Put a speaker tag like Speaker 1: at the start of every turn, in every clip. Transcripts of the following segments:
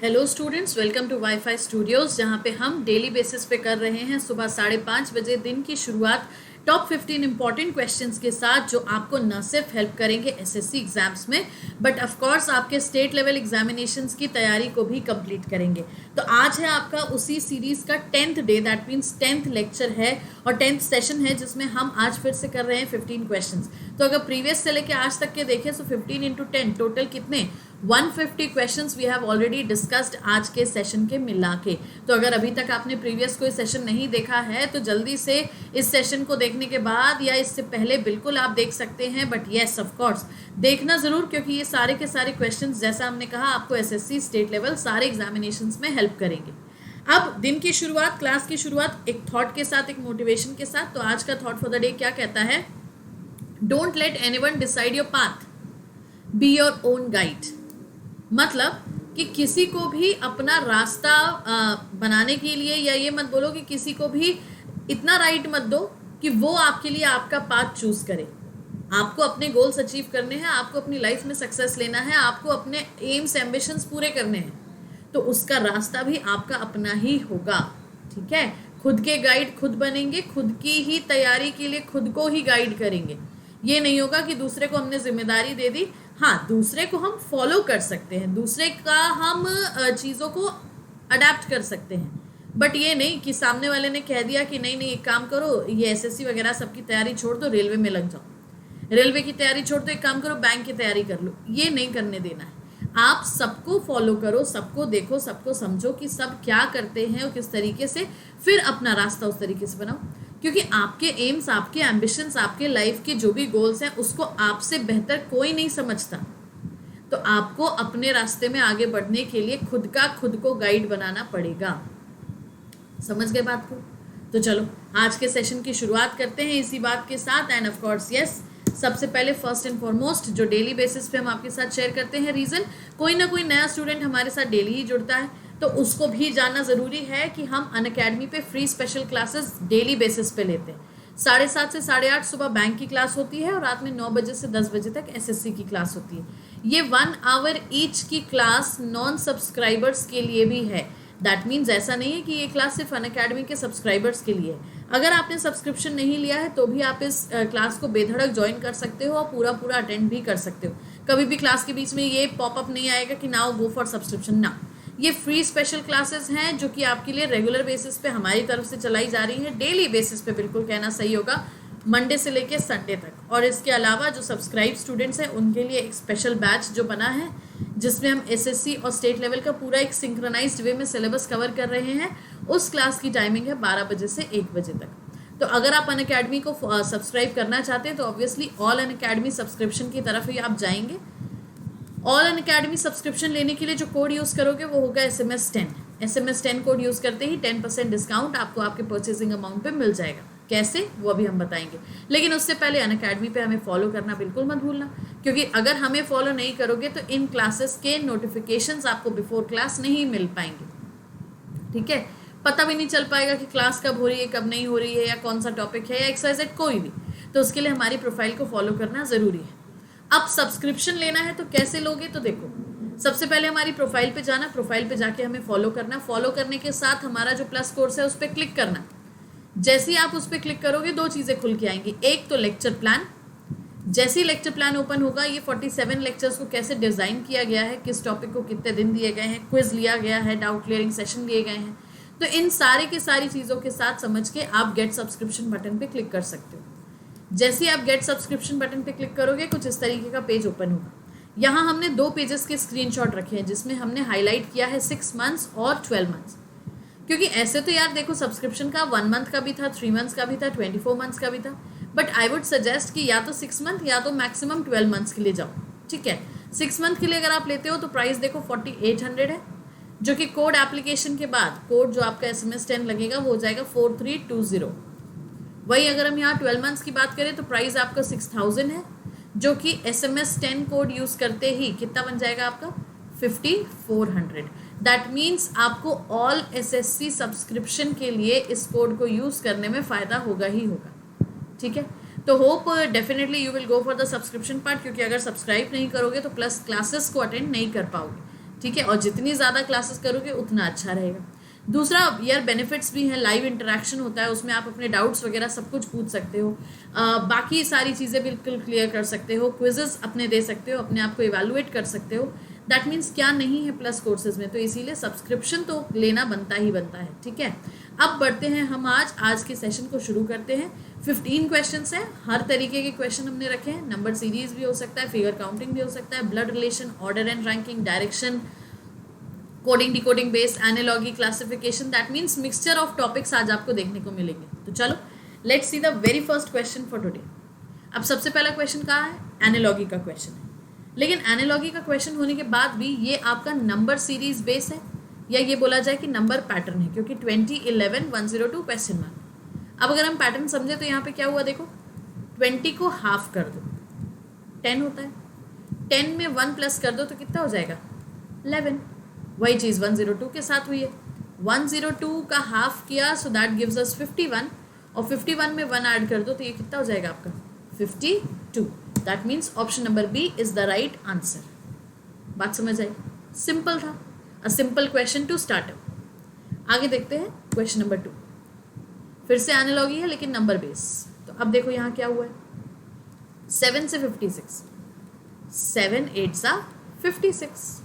Speaker 1: Hello students, welcome to WiFi Studios, जहाँ पे हम डेली बेसिस पे कर रहे हैं सुबह 5:30 बजे दिन की शुरुआत टॉप 15 इंपॉर्टेंट क्वेश्चंस के साथ, जो आपको न सिर्फ हेल्प करेंगे एसएससी एग्जाम्स में बट ऑफ कोर्स आपके स्टेट लेवल एग्जामिनेशंस की तैयारी को भी कंप्लीट करेंगे। तो आज है आपका उसी सीरीज का 10th day, that means 10th lecture है और 10th सेशन है, जिसमें हम आज फिर से कर रहे हैं 15 क्वेश्चंस। तो अगर प्रीवियस से लेके आज तक के देखें तो 15 इंटू 10 टोटल कितने 150 questions we have already discussed आज के सेशन के मिला के। तो अगर अभी तक आपने प्रीवियस कोई सेशन नहीं देखा है तो जल्दी से इस सेशन को देखने के बाद या इससे पहले बिल्कुल आप देख सकते हैं, बट येस ऑफ कोर्स देखना ज़रूर, क्योंकि ये सारे के सारे क्वेश्चंस जैसा हमने कहा आपको एसएससी स्टेट लेवल सारे एग्जामिनेशंस में हेल्प करेंगे। अब दिन की शुरुआत, क्लास की शुरुआत एक थॉट के साथ, एक मोटिवेशन के साथ। तो आज का थॉट फॉर द डे क्या कहता है? Don't let anyone decide your path, be your own guide. मतलब कि किसी को भी अपना रास्ता बनाने के लिए, या ये मत बोलो कि किसी को भी इतना राइट मत दो कि वो आपके लिए आपका पाथ चूज करे। आपको अपने गोल्स अचीव करने हैं, आपको अपनी लाइफ में सक्सेस लेना है, आपको अपने एम्स एम्बिशंस पूरे करने हैं, तो उसका रास्ता भी आपका अपना ही होगा। ठीक है, खुद के गाइड खुद बनेंगे, खुद की ही तैयारी के लिए खुद को ही गाइड करेंगे। ये नहीं होगा कि दूसरे को हमने जिम्मेदारी दे दी। हाँ, दूसरे को हम फॉलो कर सकते हैं, दूसरे का हम चीज़ों को अडेप्ट कर सकते हैं, बट ये नहीं कि सामने वाले ने कह दिया कि नहीं नहीं एक काम करो, ये एसएससी वगैरह सबकी तैयारी छोड़ दो, रेलवे में लग जाओ, रेलवे की तैयारी छोड़ दो, एक काम करो बैंक की तैयारी कर लो। ये नहीं करने देना है। आप सबको फॉलो करो, सबको देखो, सबको समझो कि सब क्या करते हैं और किस तरीके से, फिर अपना रास्ता उस तरीके से बनाओ। क्योंकि आपके एम्स, आपके एम्बिशंस, आपके लाइफ के जो भी गोल्स हैं, उसको आपसे बेहतर कोई नहीं समझता। तो आपको अपने रास्ते में आगे बढ़ने के लिए खुद को गाइड बनाना पड़ेगा। समझ गए बात को? तो चलो आज के सेशन की शुरुआत करते हैं इसी बात के साथ। एंड ऑफ कोर्स यस, सबसे पहले फर्स्ट एंड फॉरमोस्ट जो डेली बेसिस पे हम आपके साथ शेयर करते हैं रीज़न, कोई ना कोई नया स्टूडेंट हमारे साथ डेली ही जुड़ता है, तो उसको भी जानना ज़रूरी है कि हम अनअकैडमी पे free special classes daily basis पे लेते हैं। 7:30 से 8:30 सुबह बैंक की क्लास होती है और रात में 9 बजे से 10 बजे तक एसएससी की क्लास होती है। ये 1 आवर ईच की क्लास नॉन सब्सक्राइबर्स के लिए भी है। दैट मीन्स ऐसा नहीं है कि ये क्लास सिर्फ अनअकैडमी के सब्सक्राइबर्स के लिए है। अगर आपने सब्सक्रिप्शन नहीं लिया है तो भी आप इस क्लास को बेधड़क ज्वाइन कर सकते हो और पूरा अटेंड भी कर सकते हो। कभी भी क्लास के बीच में ये पॉपअप नहीं आएगा कि नाउ गो फॉर सब्सक्रिप्शन, ना। ये फ्री स्पेशल क्लासेस हैं जो कि आपके लिए रेगुलर बेसिस पे हमारी तरफ से चलाई जा रही हैं, डेली बेसिस पे बिल्कुल कहना सही होगा, मंडे से लेके संडे तक। और इसके अलावा जो सब्सक्राइब स्टूडेंट्स हैं उनके लिए एक स्पेशल बैच जो बना है, जिसमें हम एसएससी और स्टेट लेवल का पूरा एक सिंक्रोनाइज्ड वे में सिलेबस कवर कर रहे हैं। उस क्लास की टाइमिंग है 12 बजे से 1 बजे तक। तो अगर आप अनअकैडमी को सब्सक्राइब करना चाहते हैं तो ऑब्वियसली ऑल अनअकैडमी सब्सक्रिप्शन की तरफ ही आप जाएंगे। ऑल अनअकैडमी सब्सक्रिप्शन लेने के लिए जो कोड यूज़ करोगे वो होगा SMS10। SMS10 कोड यूज़ करते ही 10% डिस्काउंट आपको आपके परचेजिंग अमाउंट पे मिल जाएगा। कैसे, वो अभी हम बताएंगे, लेकिन उससे पहले अनअकैडमी पे हमें फॉलो करना बिल्कुल मत भूलना, क्योंकि अगर हमें फॉलो नहीं करोगे तो इन क्लासेस के नोटिफिकेशंस आपको बिफोर क्लास नहीं मिल पाएंगे। ठीक है, पता भी नहीं चल पाएगा कि क्लास कब हो रही है, कब नहीं हो रही है, या कौन सा टॉपिक है, या एक्सरसाइज कोई भी। तो उसके लिए हमारी प्रोफाइल को फॉलो करना ज़रूरी है। अब सब्सक्रिप्शन लेना है तो कैसे लोगे? तो देखो, सबसे पहले हमारी प्रोफाइल पे जाना, प्रोफाइल पे जाके हमें फॉलो करना, फॉलो करने के साथ हमारा जो प्लस कोर्स है उस पर क्लिक करना। जैसे ही आप उस पर क्लिक करोगे 2 चीज़ें खुल के आएंगी। एक तो लेक्चर प्लान, जैसे ही लेक्चर प्लान ओपन होगा, ये 47 लेक्चर्स को कैसे डिज़ाइन किया गया है, किस टॉपिक को कितने दिन दिए गए हैं, क्विज लिया गया है, डाउट क्लियरिंग सेशन दिए गए हैं, तो इन सारे की सारी चीज़ों के साथ समझ के आप गेट सब्सक्रिप्शन बटन पे क्लिक कर सकते हो। जैसे ही आप गेट सब्सक्रिप्शन बटन पे क्लिक करोगे कुछ इस तरीके का पेज ओपन होगा। यहाँ हमने 2 पेजेस के स्क्रीनशॉट रखे हैं, जिसमें हमने हाईलाइट किया है 6 मंथ्स और 12 मंथ्स। क्योंकि ऐसे तो यार देखो, सब्सक्रिप्शन का 1 मंथ का भी था, 3 मंथ्स का भी था, 24 मंथ्स का भी था, बट आई वुड सजेस्ट कि या तो 6 मंथ या तो मैक्सिमम 12 मंथ्स के लिए जाओ। ठीक है, 6 मंथ के लिए अगर आप लेते हो तो प्राइस देखो 4800 है, जो कि कोड एप्लीकेशन के बाद कोड जो आपका SMS10 लगेगा वो हो जाएगा 4320। वही अगर हम यहाँ 12 मंथ्स की बात करें तो प्राइस आपका 6000 है, जो कि SMS10 कोड यूज़ करते ही कितना बन जाएगा आपका 5400। दैट मीन्स आपको ऑल एसएससी सब्सक्रिप्शन के लिए इस कोड को यूज़ करने में फ़ायदा होगा ही होगा। ठीक है, तो hope definitely you will go for the subscription part, क्योंकि अगर सब्सक्राइब नहीं करोगे तो प्लस क्लासेस को अटेंड नहीं कर पाओगे। ठीक है, और जितनी ज़्यादा क्लासेस करोगे उतना अच्छा रहेगा। दूसरा यार बेनिफिट्स भी हैं, लाइव इंटरेक्शन होता है, उसमें आप अपने डाउट्स वगैरह सब कुछ पूछ सकते हो, बाकी सारी चीज़ें बिल्कुल क्लियर कर सकते हो, क्विजेस अपने दे सकते हो, अपने आप को इवेलुएट कर सकते हो। दैट मीन्स क्या नहीं है प्लस कोर्सेज में, तो इसीलिए सब्सक्रिप्शन तो लेना बनता ही बनता है। ठीक है, अब बढ़ते हैं हम आज के सेशन को शुरू करते हैं। 15 क्वेश्चंस हैं, हर तरीके के क्वेश्चन हमने रखे हैं। नंबर सीरीज भी हो सकता है, फिगर काउंटिंग भी हो सकता है, blood relation, order and ranking, direction, coding, decoding, base, analogy, classification. That means mixture of topics आज आपको देखने को मिलेंगे। तो चलो let's see the very first question for today. अब सबसे पहला क्वेश्चन कहाँ है? एनालॉजी का क्वेश्चन है। लेकिन एनालॉजी का क्वेश्चन होने के बाद भी ये आपका नंबर सीरीज बेस है, या ये बोला जाए कि नंबर पैटर्न है, क्योंकि 20, 11, 102 क्वेश्चन मार्क। अब अगर हम पैटर्न समझे तो यहाँ पे क्या हुआ देखो, 20 को हाफ कर दो 10 होता है, 10 में 1 प्लस कर दो तो कितना हो जाएगा 11। वही चीज़ 102 के साथ हुई है, 102 का हाफ किया सो दैट गिव्स अस 51, और 51 में 1 ऐड कर दो तो ये कितना हो जाएगा आपका 52। That means option number B is the right answer. बात समझ आई? सिंपल था, a simple question to start up. आगे देखते हैं क्वेश्चन नंबर 2। फिर से एनालॉजी है लेकिन नंबर बेस। तो अब देखो यहाँ क्या हुआ है, 7 से 56, 7 8 सा 56।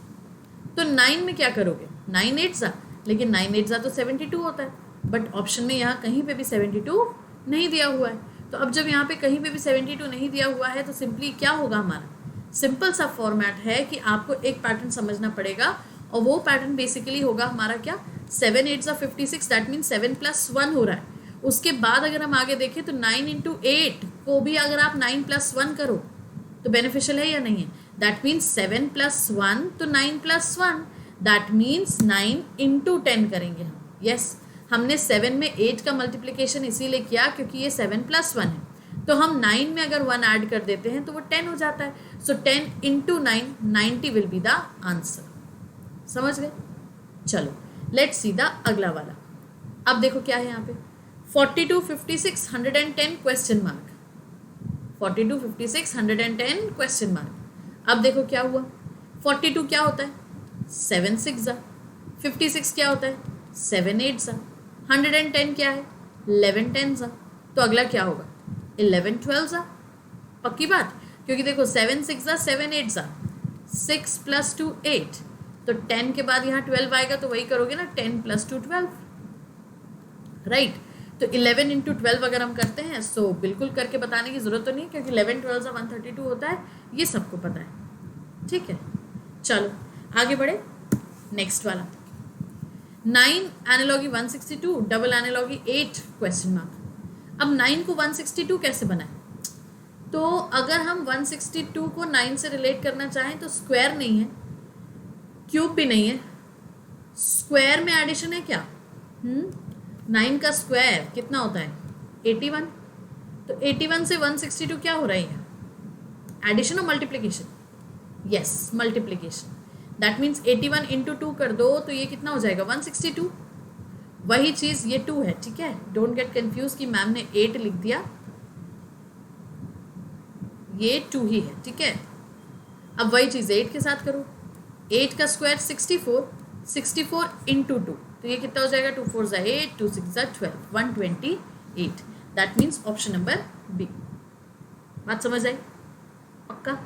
Speaker 1: तो 9 में क्या करोगे, 9 8 सा, लेकिन 9 8 सा तो 72 होता है, बट ऑप्शन में यहाँ कहीं पे भी 72 नहीं दिया हुआ है। तो अब जब यहाँ पे कहीं पे भी 72 नहीं दिया हुआ है तो सिंपली क्या होगा, हमारा सिंपल सा फॉर्मेट है कि आपको एक पैटर्न समझना पड़ेगा, और वो पैटर्न बेसिकली होगा हमारा क्या, 7 8 सा 56, दैट मीन 7 + 1 हो रहा है। उसके बाद अगर हम आगे देखें तो 9 × 8 को भी अगर आप 9 + 1 करो तो बेनिफिशियल है या नहीं है। दैट मीन्स 7 + 1 तो 9 + 1, दैट मीन्स 9 × 10 करेंगे हम। यस, हमने 7 में 8 का मल्टीप्लिकेशन इसीलिए किया क्योंकि ये 7 + 1 है, तो हम 9 में अगर 1 ऐड कर देते हैं तो वो 10 हो जाता है। सो 10 × 9 90 विल बी द आंसर। समझ गए? चलो लेट्स सी द अगला वाला। अब देखो क्या है यहाँ पे, 42 56 110 क्वेश्चन मार्क, 42 56 110 क्वेश्चन मार्क। अब देखो क्या हुआ, 42 क्या होता है 7 6 ज़ा, 56 क्या होता है 7 8 ज़ा, 110 क्या है 11 10 ज़ा। तो अगला क्या होगा 11 12 ज़ा। पक्की बात, क्योंकि देखो 7 6 ज़ा 7 8 ज़ा, 6 + 2 8, तो 10 के बाद यहाँ 12 आएगा, तो वही करोगे ना 10 + 2 12, राइट। तो 11 × 12 अगर हम करते हैं सो बिल्कुल करके बताने की ज़रूरत तो नहीं, क्योंकि 11 12 ज़ा 132 होता है, ये सबको पता है। ठीक है, चलो आगे बढ़े, नेक्स्ट वाला 9 analogy 162, double analogy 8 question mark. अब 9 को 162 कैसे बनाएं? तो अगर हम 162 को 9 से रिलेट करना चाहें तो स्क्वायर नहीं है, क्यूब भी नहीं है, स्क्वायर में एडिशन है क्या? 9 का स्क्वायर कितना होता है 81, तो 81 से 162 क्या हो रहा है, एडिशन और multiplication? Yes, multiplication. That means 81 × 2 कर दो तो ये कितना हो जाएगा 162। वही चीज़ ये 2 है, ठीक है, डोंट गेट कंफ्यूज कि मैम ने 8 लिख दिया, ये 2 ही है, ठीक है। अब वही चीज़ 8 के साथ करो, 8 का स्क्वायर 64, 64 × 2, तो ये कितना हो जाएगा 2 4 ज़ा 8, 2 6 ज़ा 12, 128। That means option number B. बात समझ आई? पक्का?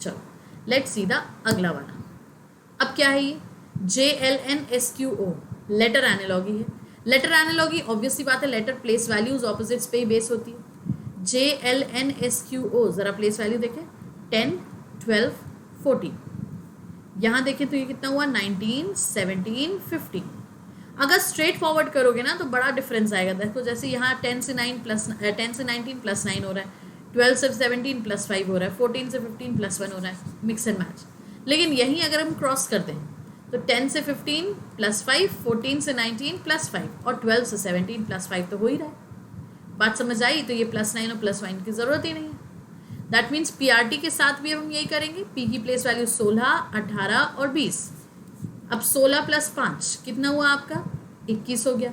Speaker 1: चलो लेट्स सी द अगला वाला। अब क्या है ये, JLNSQO लेटर एनालॉजी है। लेटर एनालॉजी ऑब्वियसली बात है, लेटर प्लेस वैल्यूज ऑपोजिट्स पे ही बेस होती है। JLNSQO जरा प्लेस वैल्यू देखें, 10 12 14, यहाँ देखें तो ये कितना हुआ 19 17 15। अगर स्ट्रेट फॉरवर्ड करोगे ना तो बड़ा डिफरेंस आएगा। देखो जैसे यहाँ 10 से 19 + 9 हो रहा है, 12 से 17 + 5 हो रहा है, 14 से 15 + 1 हो रहा है, मिक्स एंड मैच। लेकिन यहीं अगर हम क्रॉस करते हैं तो 10 से 15 + 5, 14 से 19 + 5 और 12 से 17 + 5 तो हो ही रहा है। बात समझ आई? तो ये +9 और +1 की ज़रूरत ही नहीं है। दैट मीन्स PRT के साथ भी हम यही करेंगे। P की प्लेस वैल्यू 16 18 और 20। अब 16 + 5 कितना हुआ आपका 21 हो गया,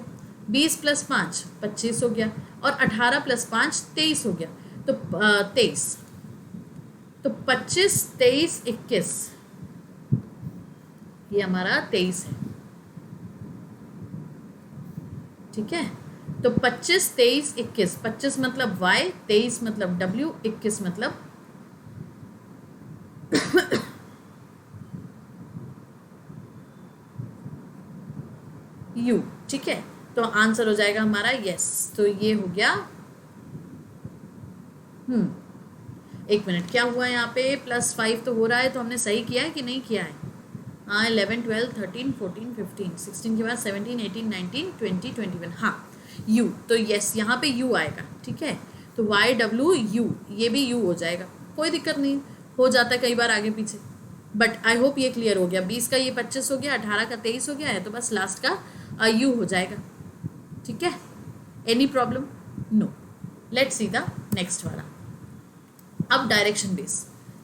Speaker 1: 20 + 5 25 हो गया, और 18 + 5 23 हो गया, तो 23। तो 25 23 21 ये हमारा 23 है, ठीक है। तो 25, 23, 21, 25 मतलब y, 23 मतलब w, 21 मतलब u, ठीक है। तो आंसर हो जाएगा हमारा यस। तो ये हो गया। एक मिनट, क्या हुआ यहाँ पे? +5 तो हो रहा है, तो हमने सही किया है कि नहीं किया है? हाँ, 11, 12, 13, 14, 15, 16 के बाद 17, 18, 19, 20, 21, हाँ u। तो यस, यहाँ पे u आएगा, ठीक है। तो y w u, ये भी u हो जाएगा, कोई दिक्कत नहीं, हो जाता है कई बार आगे पीछे। बट आई होप ये क्लियर हो गया। 20 का ये 25 हो गया, 18 का 23 हो गया है, तो बस लास्ट का u हो जाएगा, ठीक है। Any problem? No. Let's see the next वाला। अब डायरेक्शन बेस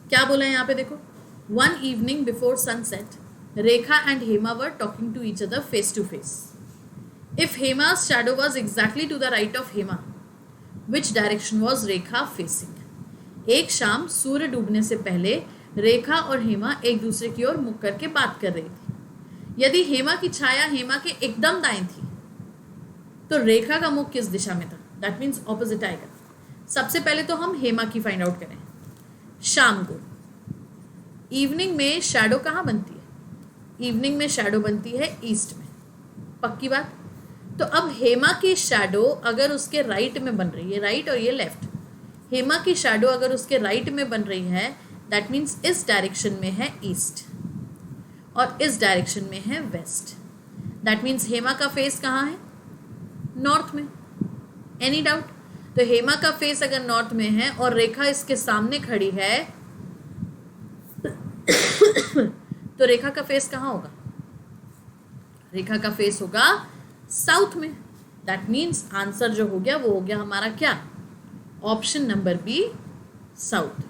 Speaker 1: क्या बोला है यहाँ पे देखो। One evening before sunset Rekha and Hema were talking to each other face to face. If Hema's shadow was exactly to the right of Hema, which direction was Rekha facing? एक शाम सूर्य डूबने से पहले रेखा और हेमा एक दूसरे की ओर मुख करके बात कर रही थी। यदि हेमा की छाया हेमा के एकदम दाएं थी तो रेखा का मुख किस दिशा में था? दैट मीन्स ऑपोजिट आएगा। सबसे पहले तो हम हेमा की फाइंड आउट करें। शाम को, इवनिंग में शैडो कहाँ बनती है? इवनिंग में शैडो बनती है ईस्ट में, पक्की बात। तो अब हेमा की शैडो अगर उसके राइट में बन रही है, राइट और ये लेफ्ट, हेमा की शैडो अगर उसके राइट में बन रही है, दैट मीन्स इस डायरेक्शन में है ईस्ट और इस डायरेक्शन में है वेस्ट। दैट मीन्स हेमा का फेस कहाँ है? नॉर्थ में। Any doubt? तो हेमा का फेस अगर नॉर्थ में है और रेखा इसके सामने खड़ी है तो रेखा का फेस कहाँ होगा? रेखा का फेस होगा साउथ में। दैट मीन्स आंसर जो हो गया वो हो गया हमारा क्या? Option number B, south.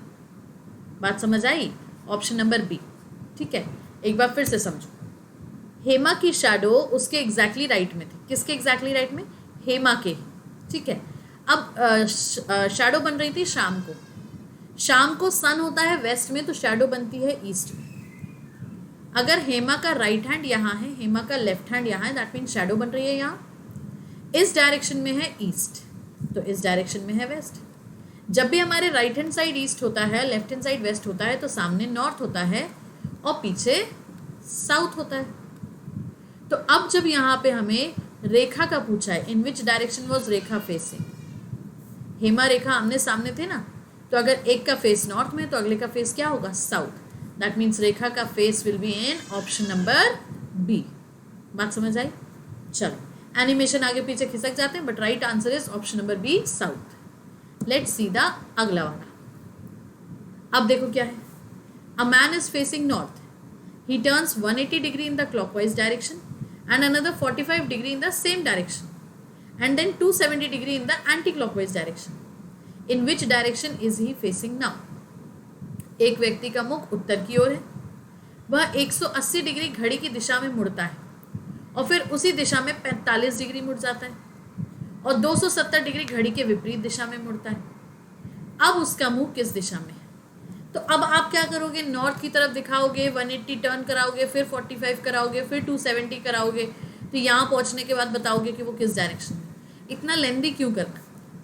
Speaker 1: बात समझ आई? ऑप्शन नंबर बी, ठीक है। एक बार फिर से समझो। हेमा की शैडो उसके एग्जैक्टली राइट में थी। किसके एग्जैक्टली राइट में? हेमा के, ठीक है। अब शैडो बन रही थी शाम को। शाम को सन होता है वेस्ट में, तो शैडो बनती है ईस्ट में। अगर हेमा का राइट हैंड यहाँ है, हेमा का लेफ्ट हैंड यहाँ है, दैट मीन्स शैडो बन रही है यहाँ। इस डायरेक्शन में है ईस्ट, तो इस डायरेक्शन में है वेस्ट। जब भी हमारे राइट हैंड साइड ईस्ट होता है, लेफ्ट हैंड साइड वेस्ट होता है, तो सामने नॉर्थ होता है और पीछे साउथ होता है। तो अब जब यहाँ पे हमें रेखा का पूछा है, in which direction was Rekha facing, Hema Rekha आमने सामने थे ना, तो अगर एक का फेस नॉर्थ में तो अगले का फेस क्या होगा? साउथ। दैट मीन्स रेखा का face will be in option number B. बात समझ आई? चलो, एनिमेशन आगे पीछे खिसक जाते हैं, but right answer is option number B, south. Let's see the अगला वाला। अब देखो क्या है। A man is facing north, he turns 180 degree in the clockwise direction and another 45 degree in the same direction and then 270 degree in the anti-clockwise direction. In which direction is he facing now? एक व्यक्ति का मुख उत्तर की ओर है, वह 180 degree घड़ी की दिशा में मुड़ता है और फिर उसी दिशा में 45 डिग्री मुड़ जाता है और 270 डिग्री घड़ी के विपरीत दिशा में मुड़ता है। अब उसका मुंह किस दिशा में है? तो अब आप क्या करोगे? नॉर्थ की तरफ दिखाओगे, 180 टर्न कराओगे, फिर 45 कराओगे, फिर 270 कराओगे, तो यहाँ पहुँचने के बाद बताओगे कि वो किस डायरेक्शन में। इतना लेंदी क्यों करना?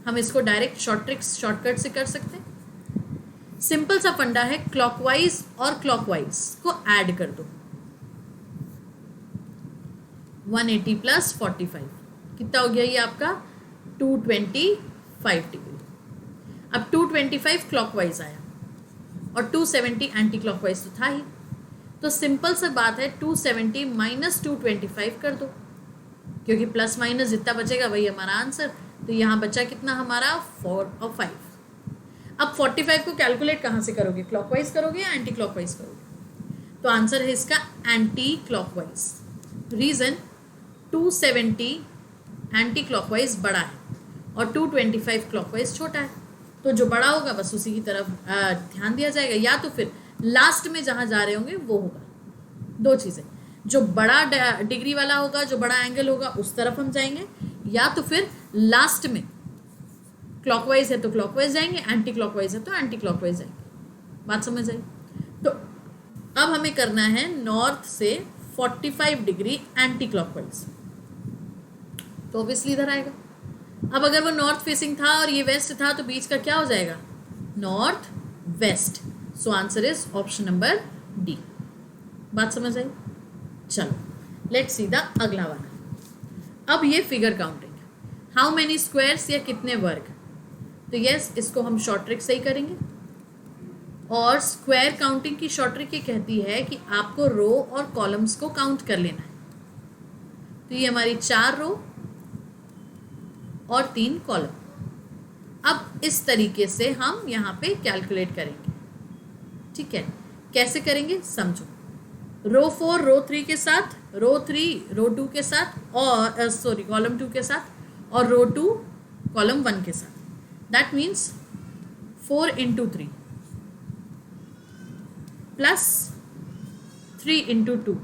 Speaker 1: हम इसको डायरेक्ट शॉर्टकट से कर सकते हैं। सिंपल सा फंडा है, क्लॉकवाइज और क्लॉकवाइज को ऐड कर दो। 180 प्लस 45 कितना हो गया? ये आपका 225 डिग्री। अब 225 क्लॉकवाइज आया और 270 एंटी क्लॉकवाइज तो था ही, तो सिंपल सा बात है, 270 माइनस 225 कर दो, क्योंकि प्लस माइनस जितना बचेगा वही हमारा आंसर। तो यहाँ बचा कितना हमारा? 4 और 5। अब 45 को कैलकुलेट कहाँ से करोगे? क्लॉकवाइज करोगे या एंटी क्लॉकवाइज करोगे? तो आंसर है इसका anti clockwise. Reason, 270 anti clockwise बड़ा है और 225 क्लॉकवाइज छोटा है, तो जो बड़ा होगा बस उसी की तरफ ध्यान दिया जाएगा, या तो फिर लास्ट में जहाँ जा रहे होंगे वो होगा। दो चीज़ें, जो बड़ा डिग्री वाला होगा, जो बड़ा एंगल होगा उस तरफ हम जाएंगे, या तो फिर लास्ट में क्लॉकवाइज है तो क्लॉकवाइज जाएंगे, एंटी क्लॉकवाइज है तो एंटी क्लॉकवाइज जाएंगे। बात समझ आई? तो अब हमें करना है नॉर्थ से 45 डिग्री एंटी क्लॉकवाइज, तो ऑब्वियसली इधर आएगा। अब अगर वो नॉर्थ फेसिंग था और ये वेस्ट था तो बीच का क्या हो जाएगा, north west. So answer is option number D. बात समझ आई? चलो लेट्स सी द अगला वाला। अब ये figure counting, how many squares या कितने वर्ग, तो यस इसको हम शॉर्ट ट्रिक से ही करेंगे। और स्क्वायर काउंटिंग की शॉर्ट ट्रिक ये कहती है कि आपको रो और कॉलम्स को काउंट कर लेना है। तो ये हमारी 4 रो और 3 कॉलम। अब इस तरीके से हम यहाँ पे कैलकुलेट करेंगे, ठीक है। कैसे करेंगे समझो। रो 4 रो 3 के साथ, रो 3 रो 2 के साथ, और सॉरी कॉलम 2 के साथ, और रो 2 कॉलम 1 के साथ। That means 4 into 3 plus 3 into 2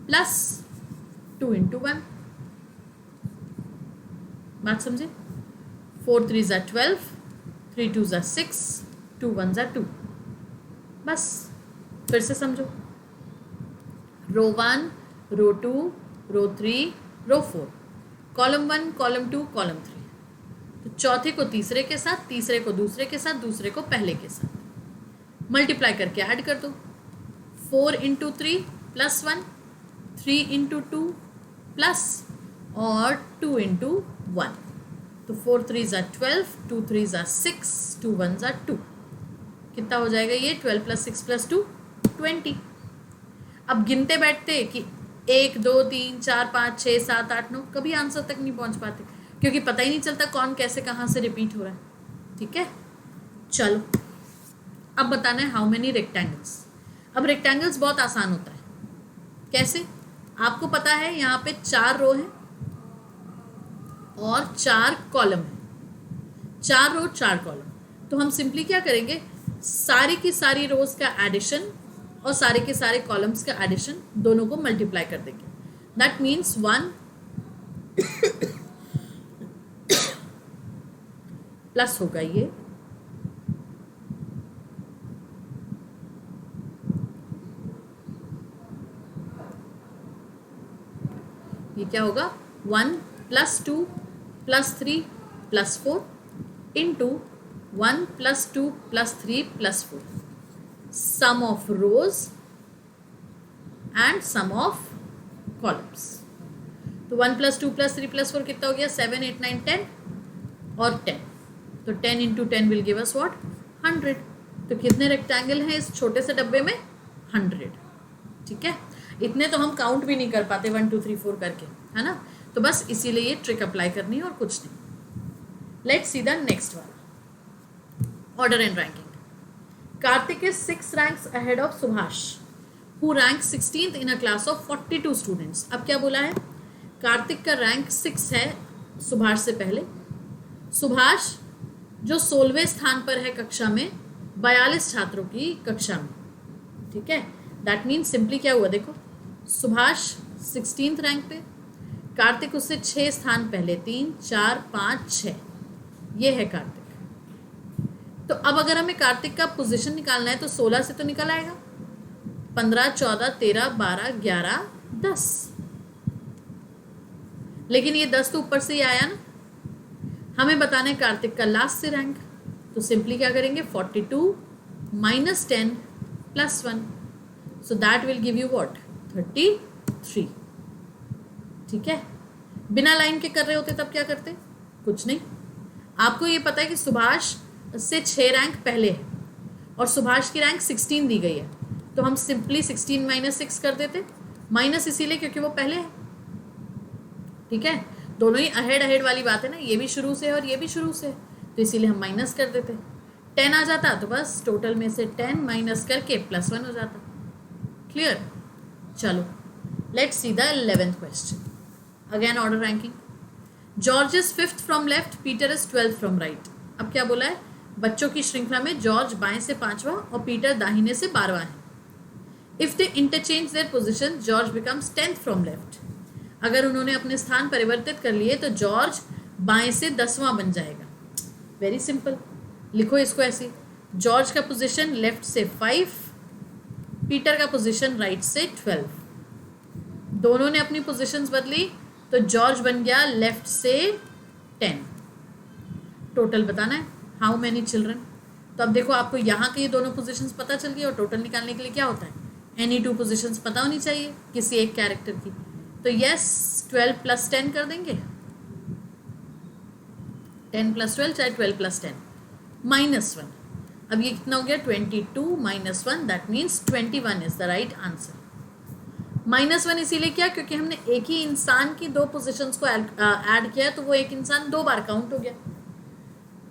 Speaker 1: plus 2 into 1। बात समझे? 4 3 ज़ा 12, 3 2 ज़ा 6, 2 1 ज़ा 2। बस फिर से समझो। रो 1 रो 2 रो 3 रो 4, कॉलम 1 कॉलम 2 कॉलम 3। तो चौथे को तीसरे के साथ, तीसरे को दूसरे के साथ, दूसरे को पहले के साथ मल्टीप्लाई करके ऐड कर दो। 4 इंटू 3 प्लस 1, 3 इंटू 2 प्लस और 2 इंटू 1। तो 4 3 ज़ा 12, 2 3 ज़ा 6, 2 1 ज़ा 2। कितना हो जाएगा ये? 12 प्लस 6 प्लस 2 20। अब गिनते बैठते कि 1 2 3 4 5 6 7 8 9, कभी आंसर तक नहीं पहुंच पाते क्योंकि पता ही नहीं चलता कौन कैसे कहाँ से रिपीट हो रहा है, ठीक है। चलो अब बताना है हाउ मेनी रेक्टेंगल्स। अब रेक्टेंगल्स बहुत आसान होता है। कैसे? आपको पता है यहाँ पे 4 रो है और 4 कॉलम है। 4 रो 4 कॉलम। तो हम सिंपली क्या करेंगे, सारी की सारी रोज का एडिशन और सारे के सारे कॉलम्स का एडिशन दोनों को मल्टीप्लाई कर देंगे। दैट मीन्स 1 प्लस होगा ये क्या होगा, 1 plus 2 plus 3 plus 4 into 1 plus 2 plus 3 plus 4, sum of rows and sum of columns. तो 1 प्लस 2 प्लस 3 प्लस 4 कितना हो गया, 7 8 9 10 और 10। तो 10 into 10 will give us what, 100। तो कितने रेक्टेंगल हैं इस छोटे से डब्बे में, 100, ठीक है। इतने तो हम काउंट भी नहीं कर पाते 1 2 3 4 करके, है ना। तो बस इसीलिए ये ट्रिक अप्लाई करनी है और कुछ नहीं। Let's see the next one, order and ranking. Kartik is 6 ranks ahead of Subhash who rank 16th in a class of 42 students. अब क्या बोला है, कार्तिक का रैंक 6 है सुभाष से पहले। सुभाष जो 16वें स्थान पर है कक्षा में 42 छात्रों की कक्षा में, ठीक है। दैट मीन्स सिंपली क्या हुआ, देखो सुभाष 16th रैंक पे, कार्तिक उससे 6 स्थान पहले, 3 4 5 6, ये है कार्तिक। तो अब अगर हमें कार्तिक का पोजीशन निकालना है तो 16 से तो निकल आएगा, 15 14 13 12 11 10, लेकिन ये 10 तो ऊपर से ही आया ना। हमें बताना है कार्तिक का लास्ट से रैंक, तो सिंपली क्या करेंगे, 42 minus 10 plus 1, so that will give you what, 33, ठीक है। बिना लाइन के कर रहे होते तब क्या करते, कुछ नहीं। आपको ये पता है कि सुभाष से 6 रैंक पहले है और सुभाष की रैंक 16 दी गई है, तो हम सिंपली 16 माइनस 6 कर देते। माइनस इसीलिए क्योंकि वो पहले है, ठीक है। दोनों ही अहेड वाली बात है ना, ये भी शुरू से है और ये भी शुरू से है, तो इसीलिए हम माइनस कर देते। 10 आ जाता तो बस टोटल में से 10 माइनस करके प्लस 1 हो जाता। क्लियर? चलो let's see the 11th question. Again order ranking. George is 5th from left, Peter is 12th from right. अब क्या बोला है, बच्चों की श्रृंखला में जॉर्ज बाएं से 5वां और पीटर दाहिने से 12वां है। If they interchange their position, George becomes 10th from left. अगर उन्होंने अपने स्थान परिवर्तित कर लिए तो जॉर्ज बाएं से 10वां बन जाएगा। वेरी सिंपल, लिखो इसको ऐसे, जॉर्ज का पोजीशन लेफ्ट से 5 पीटर का पोजीशन राइट से 12, दोनों ने अपनी पोजीशंस बदली तो जॉर्ज बन गया लेफ्ट से 10। टोटल बताना है हाउ मैनी चिल्ड्रन। तो अब देखो आपको यहाँ के ये दोनों पोजीशंस पता चल गई और टोटल निकालने के लिए क्या होता है, एनी 2 पोजीशंस पता होनी चाहिए किसी एक कैरेक्टर की। तो यस 12 + 10 कर देंगे, 10 + 12 चाहे 12 + 10 -1। अब ये कितना हो गया 22 - 1 that means 21 is the right answer. -1 इसीलिए क्या, क्योंकि हमने एक ही इंसान की 2 पोजीशंस को ऐड किया तो वो एक इंसान 2 बार काउंट हो गया,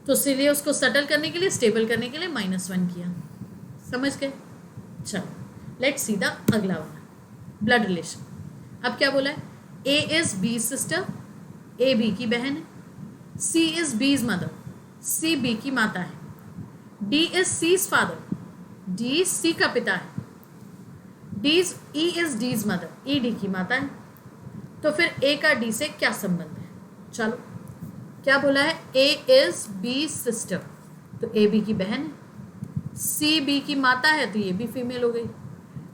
Speaker 1: तो इसीलिए उसको सेटल करने के लिए, स्टेबल करने के लिए -1 किया। समझ गए? चलो लेट्स सी द अगला वाला, ब्लड रिलेशन। अब क्या बोला है, A is B sister, A B की बहन है, C is B's mother, C B की माता है, D is C's father, D C का पिता है, E is D's mother, E D की माता है। तो फिर ए का डी से क्या संबंध है? चलो क्या बोला है, ए इज बी सिस्टर तो ए बी की बहन है, सी बी की माता है तो ये भी फीमेल हो गई,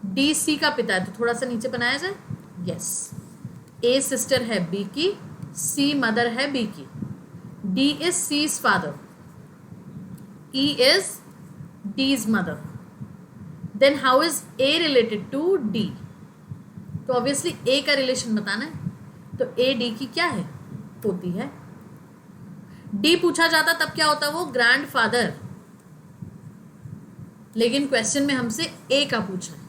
Speaker 1: डी सी का पिता है तो थोड़ा सा नीचे बनाया जाए। यस, ए सिस्टर है बी की, सी मदर है बी की, D is C's father, E is D's mother. Then how is A related to D? तो ऑब्वियसली ए का रिलेशन बताना है, तो ए डी की क्या है, पोती है। डी पूछा जाता तब क्या होता, वो ग्रैंडफादर, लेकिन क्वेश्चन में हमसे ए का पूछा है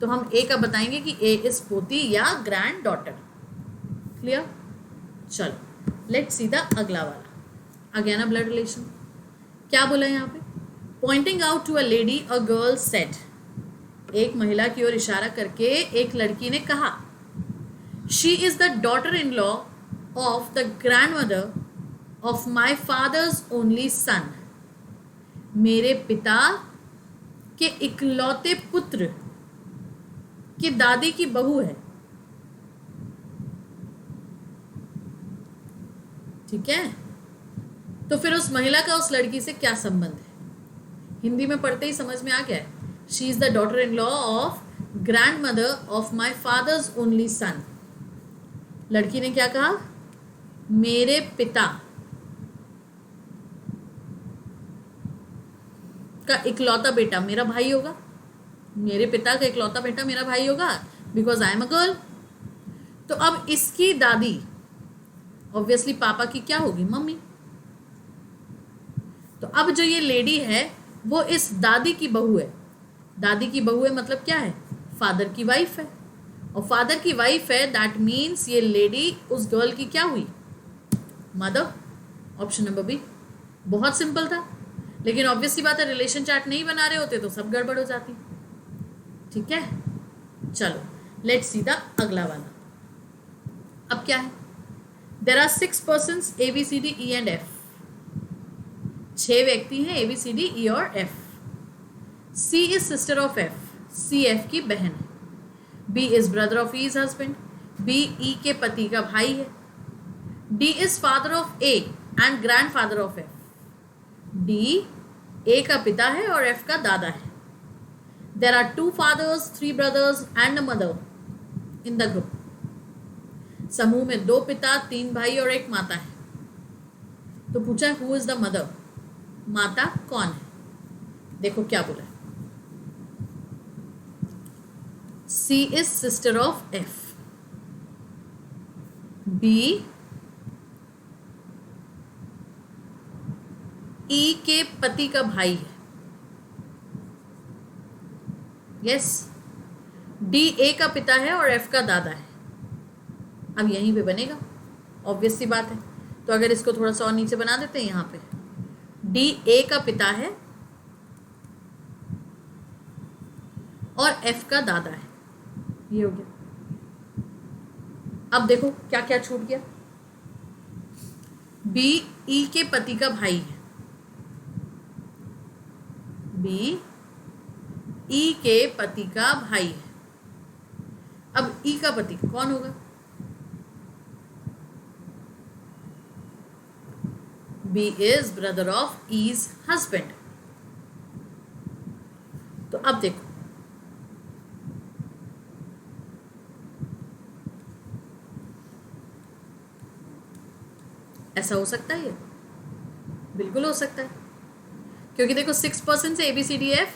Speaker 1: तो हम ए का बताएंगे कि ए इज पोती या ग्रैंड डॉटर। क्लियर? चलो लेट्स सी द अगला वाला, अगेन अ ब्लड रिलेशन। क्या बोला है यहाँ पे, pointing out to a lady a girl said, एक महिला की ओर इशारा करके एक लड़की ने कहा, she is the daughter in law of the grandmother of my father's only son, मेरे पिता के इकलौते पुत्र की दादी की बहू है। ठीक है, तो फिर उस महिला का उस लड़की से क्या संबंध है? हिंदी में पढ़ते ही समझ में आ गया है, she is the daughter in law of grand mother of my father's only son. लड़की ने क्या कहा, मेरे पिता का इकलौता बेटा मेरा भाई होगा, मेरे पिता का इकलौता बेटा मेरा भाई होगा, because I am a girl. तो अब इसकी दादी ऑब्वियसली पापा की क्या होगी, मम्मी। तो अब जो ये लेडी है वो इस दादी की बहू है, दादी की बहू है मतलब क्या है, फादर की वाइफ है, और फादर की वाइफ है दैट मीन्स ये लेडी उस गर्ल की क्या हुई, मदर। ऑप्शन नंबर बी, बहुत सिंपल था, लेकिन ऑब्वियसली बात है रिलेशन चार्ट नहीं बना रहे होते तो सब गड़बड़ हो जाती। ठीक है, चलो लेट्स सी द अगला वाला। अब क्या है, there are 6 persons A B C D E and F, 6 व्यक्ति हैं A B C D E और F. C is sister of F, C F की बहन है, B is brother of E's husband, B E के पति का भाई है, D is father of A and grandfather of F, D A का पिता है और एफ का दादा है। There are 2 fathers, 3 brothers and a mother in the group, समूह में 2 पिता, 3 भाई और 1 माता है। तो पूछा हु इज द मदर, माता कौन है? देखो क्या बोला, C is sister of F, B E के पति का भाई है, यस, डी ए का पिता है और एफ का दादा है। अब यहीं पे बनेगा, ऑब्वियस सी बात है। तो अगर इसको थोड़ा सा और नीचे बना देते हैं, यहाँ पे डी ए का पिता है और एफ का दादा है, ये हो गया। अब देखो क्या क्या छूट गया, बी ई के पति का भाई है, बी ई के पति का भाई है। अब ई का पति कौन होगा, B is brother of E's husband. तो अब देखो ऐसा हो सकता है? ये बिल्कुल हो सकता है, क्योंकि देखो 6% से ABCDF,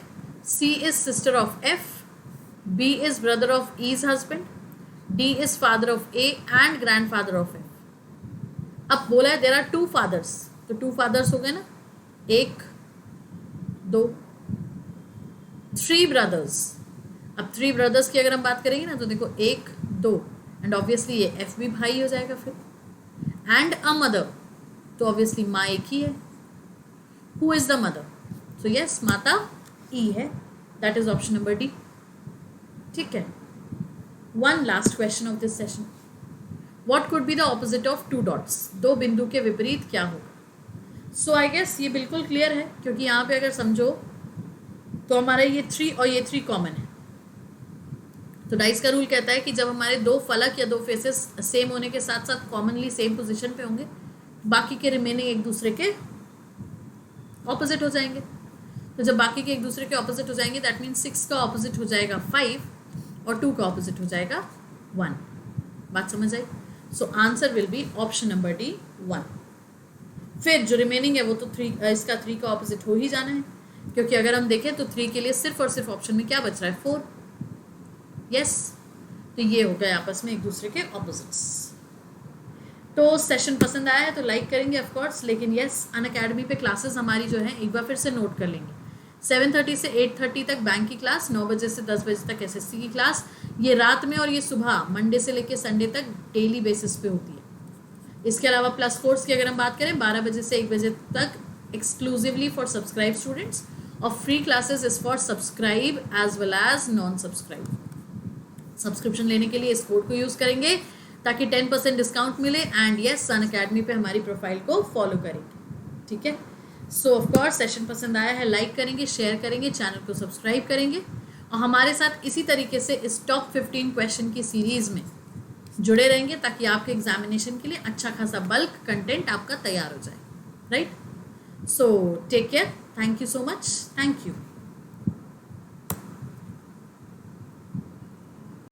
Speaker 1: C is sister of F, B is brother of E's husband, D is father of A and grandfather of F. अब बोला है देयर आर 2 फादर्स, तो 2 फादर्स हो गए ना, 1 2. 3 ब्रदर्स, अब 3 ब्रदर्स की अगर हम बात करेंगे ना तो देखो 1 2, एंड ऑब्वियसली ये F भी भाई हो जाएगा फिर. एंड अ मदर, तो ऑब्वियसली माँ एक ही है. Who is the mother? So yes, माता ई है. That is option number D. ठीक है. One last question of this session. What could be the opposite of 2 dots? 2 बिंदु के विपरीत क्या होगा? सो आई गेस ये बिल्कुल क्लियर है, क्योंकि यहाँ पे अगर समझो तो हमारे ये 3 और ये 3 कॉमन है. तो डाइस का रूल कहता है कि जब हमारे 2 फलक या 2 फेसेस सेम होने के साथ साथ कॉमनली सेम पोजीशन पे होंगे, बाकी के रिमेनिंग एक दूसरे के ऑपोजिट हो जाएंगे. तो जब बाकी के एक दूसरे के ऑपोजिट हो जाएंगे, दैट मीन्स 6 का ऑपोजिट हो जाएगा 5 और 2 का ऑपोजिट हो जाएगा 1. बात समझ आई? So answer will be option number D 1. फिर जो रिमेनिंग है वो तो 3, इसका 3 का ऑपोजिट हो ही जाना है, क्योंकि अगर हम देखें तो 3 के लिए सिर्फ और सिर्फ ऑप्शन में क्या बच रहा है? 4. यस, तो ये हो गए आपस में एक दूसरे के ऑपोजिट्स. तो सेशन पसंद आया है तो लाइक करेंगे ऑफ कोर्स, लेकिन यस, अनअकैडमी पे क्लासेस हमारी जो है एक बार फिर से नोट कर लेंगे. 7:30 से 8:30 तक बैंक की क्लास, 9 बजे से 10 बजे तक SSC की क्लास. ये रात में और ये सुबह मंडे से लेकर संडे तक डेली बेसिस पे होती है. इसके अलावा प्लस कोर्स की अगर हम बात करें, 12 बजे से 1 बजे तक एक्सक्लूसिवली फॉर सब्सक्राइब स्टूडेंट्स, और free classes is for subscribe as well as non subscribe. Subscription लेने के लिए इस कोड को यूज़ करेंगे ताकि 10% डिस्काउंट मिले. एंड यस, सन अकेडमी पे हमारी प्रोफाइल को फॉलो करेंगे. ठीक है. सो ऑफ कोर्स सेशन पसंद आया है, लाइक करेंगे, शेयर करेंगे, चैनल को सब्सक्राइब करेंगे, और हमारे साथ इसी तरीके से इस टॉप 15 क्वेश्चन की सीरीज़ में जुड़े रहेंगे, ताकि आपके एग्जामिनेशन के लिए अच्छा खासा बल्क कंटेंट आपका तैयार हो जाए. Right. So take care. Thank you so much. Thank you.